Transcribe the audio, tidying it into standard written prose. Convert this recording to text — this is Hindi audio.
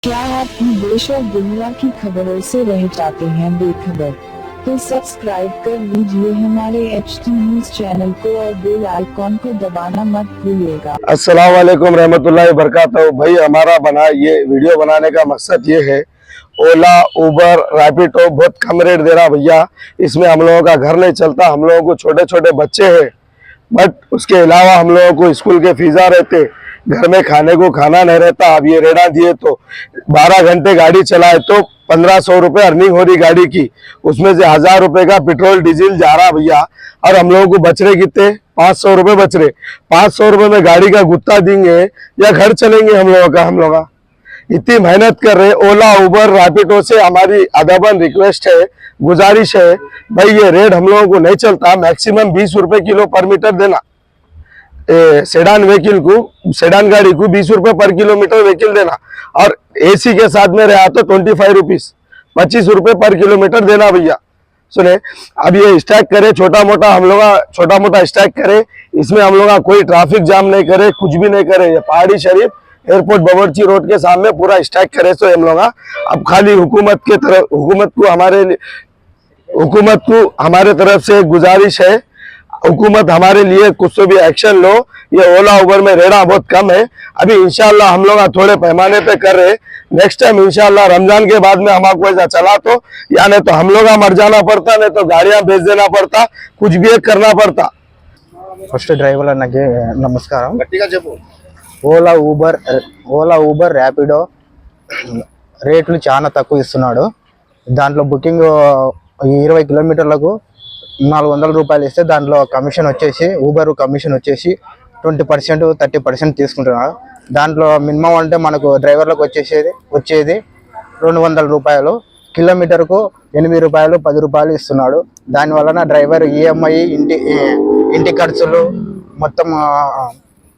क्या आप भी देश और दुनिया की खबरों से रह जाते हैं बेखबर? तो सब्सक्राइब कर लीजिए हमारे HT न्यूज चैनल को और बेल आइकॉन को दबाना मत भूलिएगा। अस्सलाम वालेकुम रहमतुल्लाहि बरकातहू। भाई हमारा ये वीडियो बनाने का मकसद ये है, ओला उबर रैपिडो बहुत कम रेट दे रहा भैया। इसमें हम लोगों का घर नहीं चलता, हम लोगों को छोटे छोटे बच्चे हैं, बट उसके अलावा हम लोगों को स्कूल के फीसा रहते, घर में खाने को खाना नहीं रहता। अब ये रेडा दिए तो 12 घंटे गाड़ी चलाए तो 1500 रुपये अर्निंग हो रही गाड़ी की, उसमें से 1000 रुपये का पेट्रोल डीजल जा रहा भैया। और हम लोगों को बच रहे कितने? 500 रुपये बच रहे। 500 रुपये में गाड़ी का गुत्ता देंगे या घर चलेंगे हम लोगों का? हम लोग इतनी मेहनत कर रहे। ओला उबर रैपिडो से हमारी अदबन रिक्वेस्ट है, गुजारिश है भाई, ये रेट हम लोगों को नहीं चलता। मैक्सिमम 20 रुपये किलो पर मीटर देना। सेडान व्हीकल को, सेडान गाड़ी को 20 रुपये पर किलोमीटर व्हीकल देना, और एसी के साथ में रहा तो 25 रुपीज, 25 रुपये पर किलोमीटर देना भैया। सुने, अब ये स्टैक करे छोटा मोटा, हम लोग छोटा मोटा स्टैक करे, इसमें हम लोग कोई ट्रैफिक जाम नहीं करे, कुछ भी नहीं करे। ये पहाड़ी शरीफ एयरपोर्ट बवर्ची रोड के सामने पूरा स्टैक करे। तो हम लोग अब खाली हुकूमत को हमारे तरफ से गुजारिश है, हुकूमत हमारे लिए कुछ तो भी एक्शन लो। ये ओला उबर में रेड़ा बहुत कम है। अभी इंशाल्लाह हम लोग थोड़े पैमाने पे कर रहे, नेक्स्ट टाइम इंशाल्लाह रमजान के बाद में हमको ऐसा चला तो, या नहीं तो हम लोग मर जाना पड़ता, नहीं तो गाड़ियां बेच देना पड़ता, कुछ भी एक करना पड़ता। ఫస్ట్ డ్రైవర్ అన్నకి నమస్కారం। గట్టిగా చెప్పు। ఓలా ఊబర్ ర్యాపిడో రేట్లు చాలా తక్కువ ఇస్తున్నాడు। దాంట్లో బుకింగ్ 20 కిలోమీటర్లకు 400 రూపాయలు ఇస్తే దాంట్లో కమిషన్ వచ్చేసి ఊబర్ కమిషన్ వచ్చేసి 20% 30% తీసుకుంటున్నాడు। దాంట్లో మినిమం అంటే మనకు డ్రైవర్లకు వచ్చేది 200 రూపాయలు, కిలోమీటర్కు 8 రూపాయలు 10 రూపాయలు ఇస్తున్నాడు। దానివలన డ్రైవర్ ఈఎంఐ ఇంటి ఖర్చులు మొత్తం